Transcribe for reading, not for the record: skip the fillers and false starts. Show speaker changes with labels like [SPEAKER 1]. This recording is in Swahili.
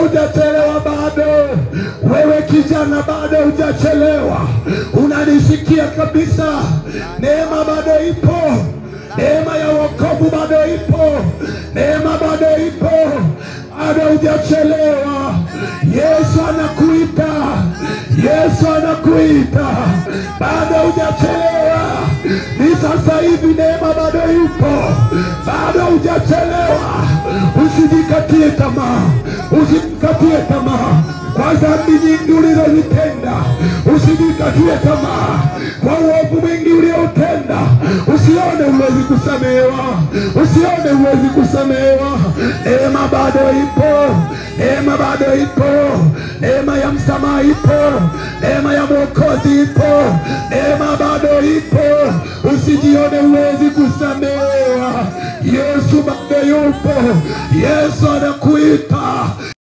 [SPEAKER 1] hujachelewa bado. Wewe kijana bado hujachelewa. Unanisikia kabisa? Neema bado ipo. Neema ya wokovu bado ipo. Neema bado ipo. Bado hujachelewa. Yesu anakuita. Yesu anakuita. Bado hujachelewa. Ni sasa hivi, neema bado ipo. Bado hujachelewa. Usijikatie tamaa. Usijikatie tamaa kwa dhambi nyingi ulizozitenda. Usijikatie tamaa kwa uovu mwingi uliotenda. Usione huwezi kusamehewa. Usione huwezi kusamehewa. Neema bado ipo. Neema bado ipo. Neema ya msamaha ipo. Neema ya Mwokozi ipo. Neema bado ipo. Usijione huwezi kusamehewa. Yesu bado yupo. Yesu anakuita.